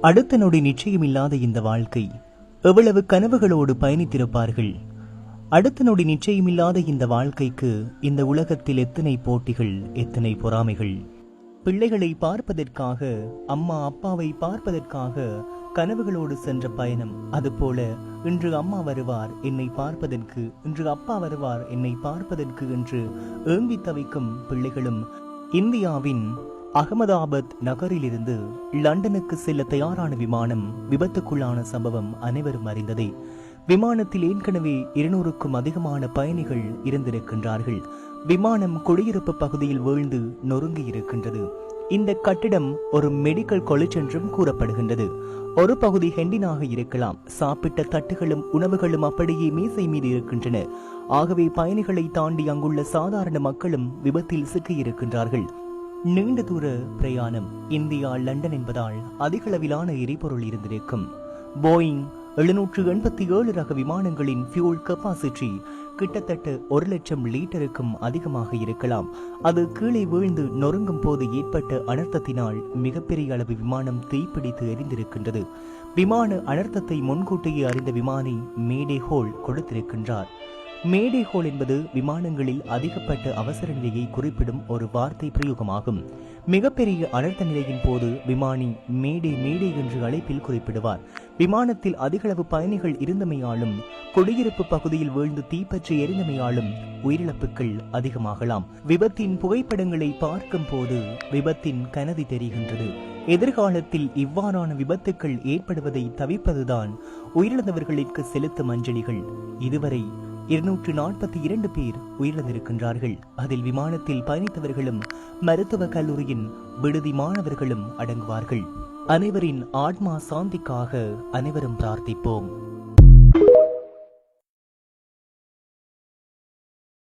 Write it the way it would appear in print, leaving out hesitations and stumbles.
அடுத்த நொடி நிச்சயமில்லாத இந்த வாழ்க்கை, எவ்வளவு கனவுகளோடு பயணித்திருப்பார்கள். அடுத்த நொடி நிச்சயமில்லாத இந்த வாழ்க்கைக்கு இந்த உலகத்தில் எத்தனை போட்டிகள், எத்தனை பொறாமைகள். பிள்ளைகளை பார்ப்பதற்காக, அம்மா அப்பாவை பார்ப்பதற்காக கனவுகளோடு சென்ற பயணம். அதுபோல இன்று அம்மா வருவார் என்னை பார்ப்பதற்கு, இன்று அப்பா வருவார் என்னை பார்ப்பதற்கு என்று ஏங்கி தவிக்கும் பிள்ளைகளும். இந்தியாவின் அகமதாபாத் நகரிலிருந்து லண்டனுக்கு செல்ல தயாரான விமானம் விபத்துக்குள்ளான சம்பவம் அனைவரும் அறிந்ததே. விமானத்தில் ஏற்கனவே 200க்கும் அதிகமான பயணிகள் இருந்திருக்கின்றார்கள். விமானம் குடியிருப்பு பகுதியில் வீழ்ந்து நொறுங்கி இருக்கின்றது. இந்த கட்டிடம் ஒரு மெடிக்கல் காலேஜ் என்றும் கூறப்படுகின்றது. ஒரு பகுதி ஹெண்டினாக இருக்கலாம். சாப்பிட்ட தட்டுகளும் உணவுகளும் அப்படியே மேசை மீது இருக்கின்றன. ஆகவே பயணிகளை தாண்டி அங்குள்ள சாதாரண மக்களும் விபத்தில் சிக்கியிருக்கின்றார்கள். நீண்ட தூர பிரயாணம். இந்தியா லண்டன் என்பதால் அதிகளவிலான எரிபொருள் இருந்திருக்கும். போயிங் 787 ரக விமானங்களின் ஃபியூல் கெப்பாசிட்டி கிட்டத்தட்ட 1,00,000 லிட்டருக்கும் அதிகமாக இருக்கலாம். அது கீழே வீழ்ந்து நொறுங்கும் போது ஏற்பட்ட அனர்த்தத்தினால் மிகப்பெரிய அளவு விமானம் தீப்பிடித்து எரிந்திருக்கின்றது. விமான அனர்த்தத்தை முன்கூட்டியே அறிந்த விமானி மேடே ஹோல் கொடுத்திருக்கின்றார். மேடே ஹோல் என்பது விமானங்களில் அதிகப்பட்ட அவசர நிலையை குறிப்பிடும் ஒரு வார்த்தை பிரயோகமாகும். மிகப்பெரிய அனர்த்த நிலையின் போது விமானி மேடே மேடே என்று அழைப்பில் குறிப்பிடுவார். விமானத்தில் அதிகளவு பயணிகள் இருந்தமையாலும் குடியிருப்பு பகுதியில் வீழ்ந்து தீப்பற்றி எரிந்தமையாலும் உயிரிழப்புகள் அதிகமாகலாம். விபத்தின் புகைப்படங்களை பார்க்கும் போது விபத்தின் கனதி தெரிகின்றது. எதிர்காலத்தில் இவ்வாறான விபத்துக்கள் ஏற்படுவதை தவிர்ப்பதுதான் உயிரிழந்தவர்களுக்கு செலுத்தும் அஞ்சலிகள். இதுவரை 242 பேர் உயிரிழந்திருக்கின்றார்கள். அதில் விமானத்தில் பயணித்தவர்களும் மருத்துவ கல்லூரியின் விடுதி மாணவர்களும் அடங்குவார்கள். அனைவரின் ஆத்மா சாந்திக்காக அனைவரும் பிரார்த்திப்போம்.